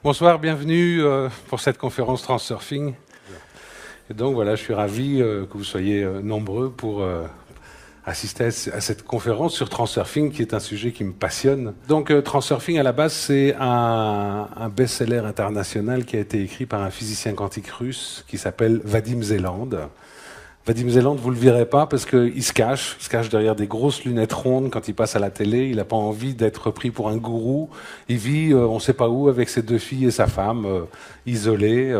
Bonsoir, bienvenue pour cette conférence Transurfing. Et donc voilà, je suis ravi que vous soyez nombreux pour assister à cette conférence sur Transurfing, qui est un sujet qui me passionne. Donc Transurfing, à la base, c'est un best-seller international qui a été écrit par un physicien quantique russe qui s'appelle Vadim Zeland. Vadim Zeland, vous le verrez pas parce qu'il se cache derrière des grosses lunettes rondes quand il passe à la télé. Il n'a pas envie d'être pris pour un gourou. Il vit, on ne sait pas où, avec ses 2 filles et sa femme, isolé.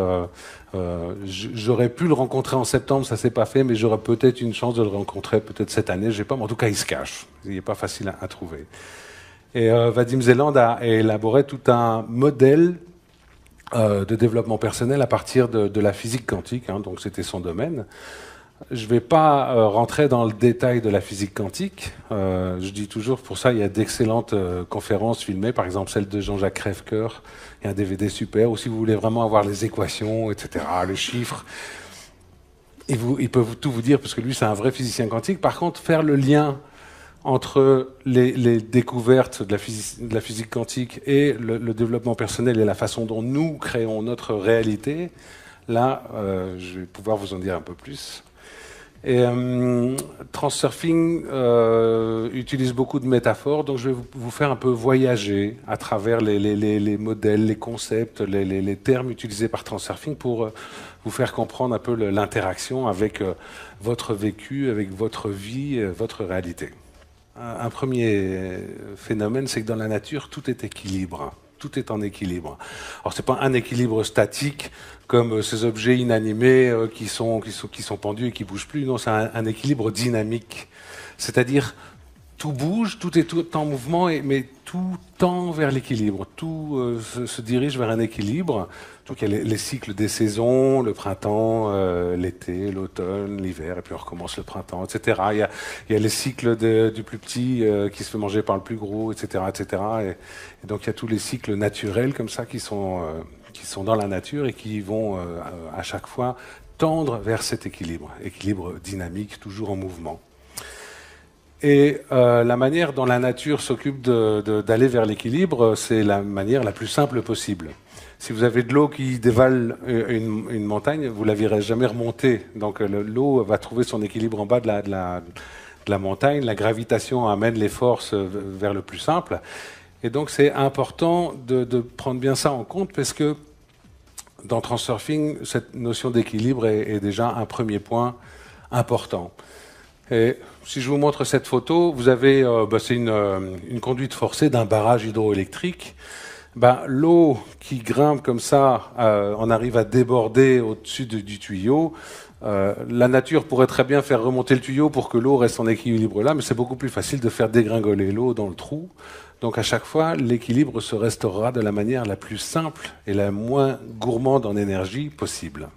J'aurais pu le rencontrer en septembre, ça s'est pas fait, mais j'aurais peut-être une chance de le rencontrer peut-être cette année, je sais pas, mais en tout cas il se cache. Il n'est pas facile à trouver. Et Vadim Zeland a élaboré tout un modèle de développement personnel à partir de la physique quantique, hein, donc c'était son domaine. Je ne vais pas rentrer dans le détail de la physique quantique. Je dis toujours, pour ça, il y a d'excellentes conférences filmées, par exemple celle de Jean-Jacques Crèvecoeur. Il y a un DVD super. Ou si vous voulez vraiment avoir les équations, etc., les chiffres, il peut tout vous dire, parce que lui, c'est un vrai physicien quantique. Par contre, faire le lien entre les découvertes de la physique quantique et le développement personnel et la façon dont nous créons notre réalité, là, je vais pouvoir vous en dire un peu plus. Et Transurfing utilise beaucoup de métaphores, donc je vais vous faire un peu voyager à travers les modèles, les concepts, les termes utilisés par Transurfing pour vous faire comprendre un peu l'interaction avec votre vécu, avec votre vie, votre réalité. Un premier phénomène, c'est que dans la nature, tout est équilibre. Tout est en équilibre. Alors, ce n'est pas un équilibre statique comme ces objets inanimés qui sont pendus et qui ne bougent plus. Non, c'est un équilibre dynamique. C'est-à-dire, tout bouge, tout est tout en mouvement, mais tout tend vers l'équilibre. Tout se dirige vers un équilibre. Donc, il y a les cycles des saisons, le printemps, l'été, l'automne, l'hiver, et puis on recommence le printemps, etc. Il y a les cycles du plus petit qui se fait manger par le plus gros, etc., etc. Et donc, il y a tous les cycles naturels comme ça qui sont dans la nature et qui vont à chaque fois tendre vers cet équilibre dynamique, toujours en mouvement. Et la manière dont la nature s'occupe d'aller vers l'équilibre, c'est la manière la plus simple possible. Si vous avez de l'eau qui dévale une montagne, vous ne la verrez jamais remonter. Donc l'eau va trouver son équilibre en bas de la montagne. La gravitation amène les forces vers le plus simple. Et donc c'est important de prendre bien ça en compte parce que dans Transurfing, cette notion d'équilibre est déjà un premier point important. Et si je vous montre cette photo, vous avez, c'est une conduite forcée d'un barrage hydroélectrique. L'eau qui grimpe comme ça, on arrive à déborder au-dessus du tuyau. La nature pourrait très bien faire remonter le tuyau pour que l'eau reste en équilibre là, mais c'est beaucoup plus facile de faire dégringoler l'eau dans le trou. Donc à chaque fois, l'équilibre se restaurera de la manière la plus simple et la moins gourmande en énergie possible.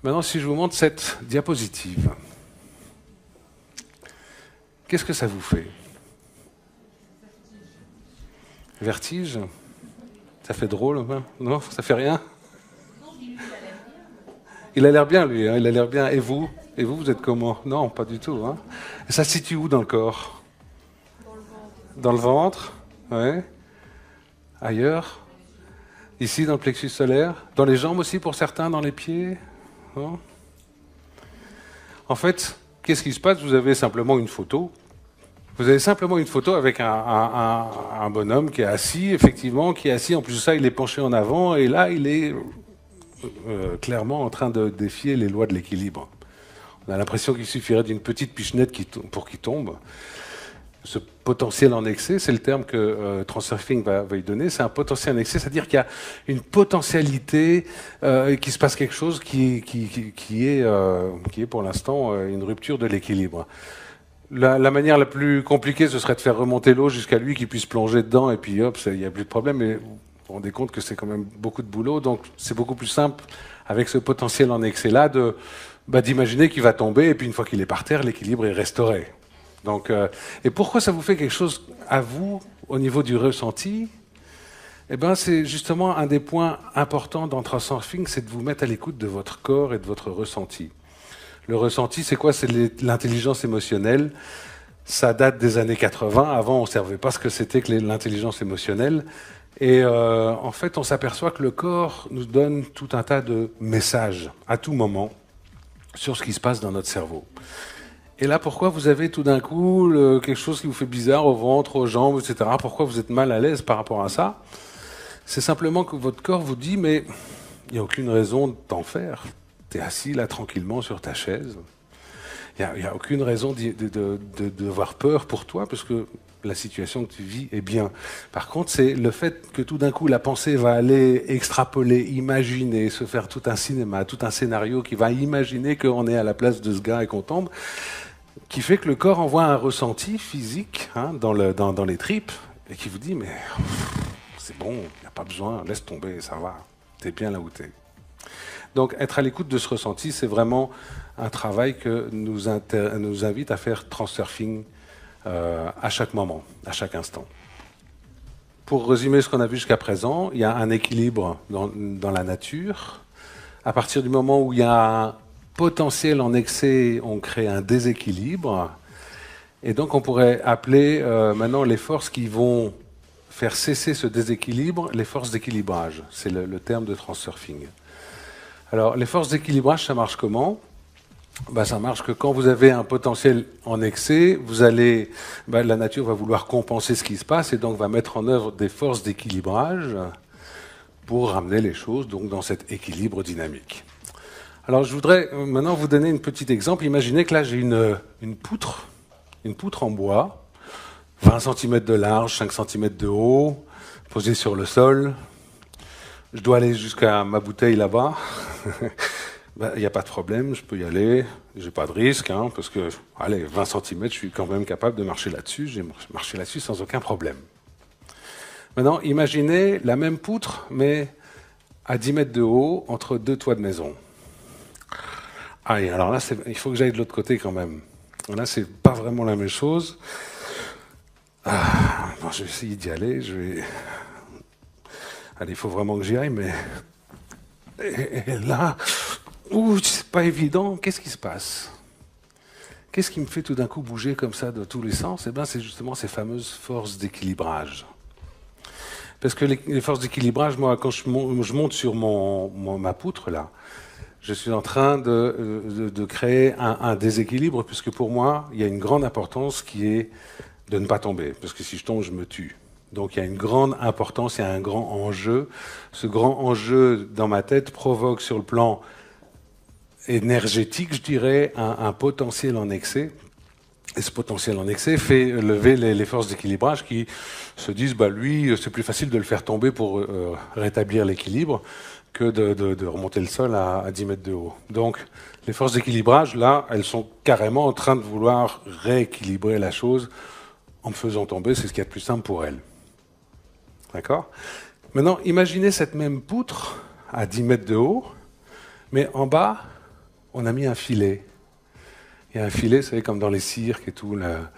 Maintenant, si je vous montre cette diapositive, qu'est-ce que ça vous fait? Vertige? Ça fait drôle, hein? Non, ça fait rien? Il a l'air bien, lui, hein, il a l'air bien. Et vous? Et vous êtes comment? Non, pas du tout. Hein. Et ça se situe où dans le corps? Dans le ventre? Ouais. Ailleurs? Ici, dans le plexus solaire? Dans les jambes aussi, pour certains, dans les pieds? Non. En fait, qu'est-ce qui se passe? Vous avez simplement une photo. Vous avez simplement une photo avec un bonhomme qui est assis, effectivement, qui est assis. En plus de ça, il est penché en avant, et là, il est clairement en train de défier les lois de l'équilibre. On a l'impression qu'il suffirait d'une petite pichenette pour qu'il tombe. Ce potentiel en excès, c'est le terme que Transurfing va y donner, c'est un potentiel en excès, c'est-à-dire qu'il y a une potentialité, qu'il se passe quelque chose qui est pour l'instant une rupture de l'équilibre. La manière la plus compliquée, ce serait de faire remonter l'eau jusqu'à lui, qu'il puisse plonger dedans, et puis hop, il n'y a plus de problème, mais vous vous rendez compte que c'est quand même beaucoup de boulot, donc c'est beaucoup plus simple, avec ce potentiel en excès-là, d'imaginer qu'il va tomber, et puis une fois qu'il est par terre, l'équilibre est restauré. Donc, et pourquoi ça vous fait quelque chose à vous, au niveau du ressenti? Eh ben, c'est justement un des points importants dans Transurfing, c'est de vous mettre à l'écoute de votre corps et de votre ressenti. Le ressenti, c'est quoi? C'est l'intelligence émotionnelle. Ça date des années 80. Avant, on ne savait pas ce que c'était que l'intelligence émotionnelle. Et en fait, on s'aperçoit que le corps nous donne tout un tas de messages à tout moment sur ce qui se passe dans notre cerveau. Et là, pourquoi vous avez tout d'un coup quelque chose qui vous fait bizarre au ventre, aux jambes, etc. Pourquoi vous êtes mal à l'aise par rapport à ça? C'est simplement que votre corps vous dit, mais il n'y a aucune raison de t'en faire. Tu es assis là tranquillement sur ta chaise. Il n'y a aucune raison d'avoir peur pour toi, parce que la situation que tu vis est bien. Par contre, c'est le fait que tout d'un coup, la pensée va aller extrapoler, imaginer, se faire tout un cinéma, tout un scénario qui va imaginer qu'on est à la place de ce gars et qu'on tombe, qui fait que le corps envoie un ressenti physique dans les tripes, et qui vous dit, mais c'est bon, il n'y a pas besoin, laisse tomber, ça va, t'es bien là où t'es. Donc être à l'écoute de ce ressenti, c'est vraiment un travail que nous invite à faire Transurfing à chaque moment, à chaque instant. Pour résumer ce qu'on a vu jusqu'à présent, il y a un équilibre dans la nature. À partir du moment où il y a un potentiel en excès, on crée un déséquilibre. Et donc on pourrait appeler maintenant les forces qui vont faire cesser ce déséquilibre les forces d'équilibrage. C'est le terme de Transurfing. Alors les forces d'équilibrage, ça marche comment ? Ça marche que quand vous avez un potentiel en excès, la nature va vouloir compenser ce qui se passe et donc va mettre en œuvre des forces d'équilibrage pour ramener les choses donc, dans cet équilibre dynamique. Alors je voudrais maintenant vous donner un petit exemple. Imaginez que là j'ai une poutre en bois, 20 cm de large, 5 cm de haut, posée sur le sol. Je dois aller jusqu'à ma bouteille là-bas. Il n'y a pas de problème, je peux y aller, j'ai pas de risque, parce que, 20 cm, je suis quand même capable de marcher là-dessus, j'ai marché là-dessus sans aucun problème. Maintenant, imaginez la même poutre, mais à 10 mètres de haut, entre deux toits de maison. Alors là, il faut que j'aille de l'autre côté quand même. Là, c'est pas vraiment la même chose. Je vais essayer d'y aller, il faut vraiment que j'y aille, mais... Et là... c'est pas évident, qu'est-ce qui se passe? Qu'est-ce qui me fait tout d'un coup bouger comme ça de tous les sens? C'est justement ces fameuses forces d'équilibrage. Parce que les forces d'équilibrage, moi, quand je monte sur ma poutre, là, je suis en train de créer un déséquilibre, puisque pour moi, il y a une grande importance qui est de ne pas tomber. Parce que si je tombe, je me tue. Donc il y a une grande importance, il y a un grand enjeu. Ce grand enjeu, dans ma tête, provoque sur le plan énergétique, je dirais, un potentiel en excès. Et ce potentiel en excès fait lever les forces d'équilibrage qui se disent, lui, c'est plus facile de le faire tomber pour rétablir l'équilibre que de remonter le sol à 10 mètres de haut. Donc, les forces d'équilibrage, là, elles sont carrément en train de vouloir rééquilibrer la chose en me faisant tomber, c'est ce qu'il y a de plus simple pour elles. D'accord ? Maintenant, imaginez cette même poutre à 10 mètres de haut, mais en bas, on a mis un filet. Il y a un filet, vous savez, comme dans les cirques et tout. Là.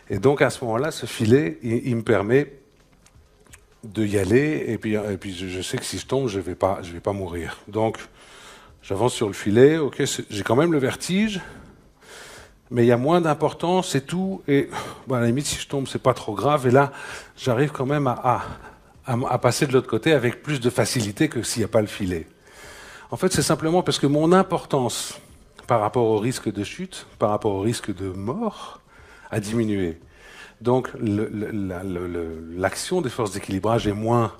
Et donc, à ce moment-là, ce filet, il me permet d'y aller. Et puis je sais que si je tombe, je vais pas mourir. Donc, j'avance sur le filet. Ok, j'ai quand même le vertige, mais il y a moins d'importance, c'est tout. Et à la limite, si je tombe, c'est pas trop grave. Et là, j'arrive quand même à passer de l'autre côté avec plus de facilité que s'il n'y a pas le filet. En fait, c'est simplement parce que mon importance par rapport au risque de chute, par rapport au risque de mort, a diminué. Donc l'action des forces d'équilibrage est moins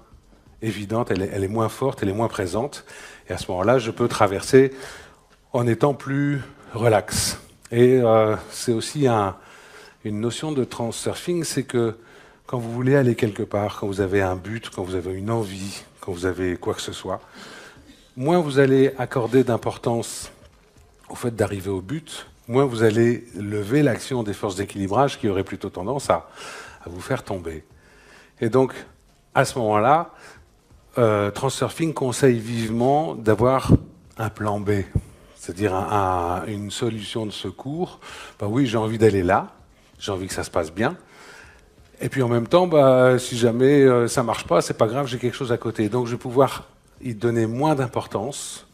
évidente, elle est moins forte, elle est moins présente. Et à ce moment-là, je peux traverser en étant plus relax. Et c'est aussi une notion de transurfing, c'est que quand vous voulez aller quelque part, quand vous avez un but, quand vous avez une envie, quand vous avez quoi que ce soit, moins vous allez accorder d'importance au fait d'arriver au but, moins vous allez lever l'action des forces d'équilibrage qui auraient plutôt tendance à vous faire tomber. Et donc, à ce moment-là, Transurfing conseille vivement d'avoir un plan B, c'est-à-dire une solution de secours. Oui, j'ai envie d'aller là, j'ai envie que ça se passe bien. Et puis en même temps, si jamais ça ne marche pas, c'est pas grave, j'ai quelque chose à côté. Donc je vais pouvoir y donner moins d'importance,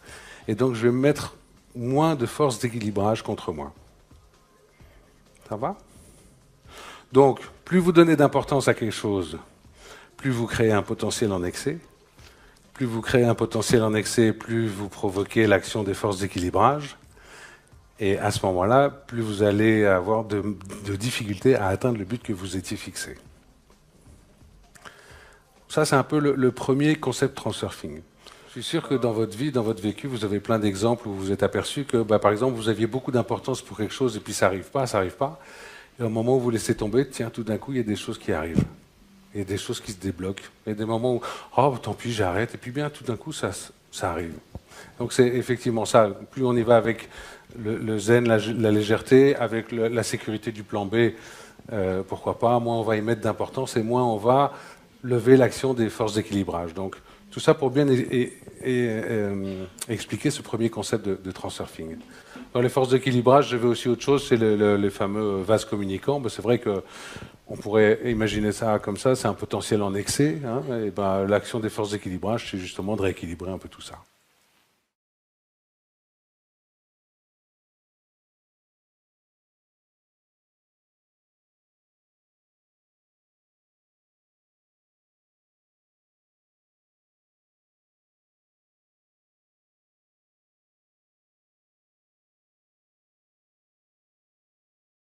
et donc je vais me mettre moins de force d'équilibrage contre moi. Ça va ? Donc, plus vous donnez d'importance à quelque chose, plus vous créez un potentiel en excès. Plus vous créez un potentiel en excès, plus vous provoquez l'action des forces d'équilibrage. Et à ce moment-là, plus vous allez avoir de difficultés à atteindre le but que vous étiez fixé. Ça, c'est un peu le premier concept Transurfing. Je suis sûr que dans votre vie, dans votre vécu, vous avez plein d'exemples où vous vous êtes aperçu que, par exemple, vous aviez beaucoup d'importance pour quelque chose et puis ça n'arrive pas, ça n'arrive pas. Et au moment où vous laissez tomber, tiens, tout d'un coup, il y a des choses qui arrivent. Il y a des choses qui se débloquent. Il y a des moments où, oh, tant pis, j'arrête. Et puis bien, tout d'un coup, ça arrive. Donc c'est effectivement ça. Plus on y va avec le zen, la légèreté, avec la sécurité du plan B, pourquoi pas, moins on va y mettre d'importance et moins on va lever l'action des forces d'équilibrage. Donc tout ça pour bien expliquer ce premier concept de transurfing. Dans les forces d'équilibrage, j'avais aussi autre chose, c'est les fameux vases communicants. C'est vrai qu'on pourrait imaginer ça comme ça, c'est un potentiel en excès. Hein, et l'action des forces d'équilibrage, c'est justement de rééquilibrer un peu tout ça.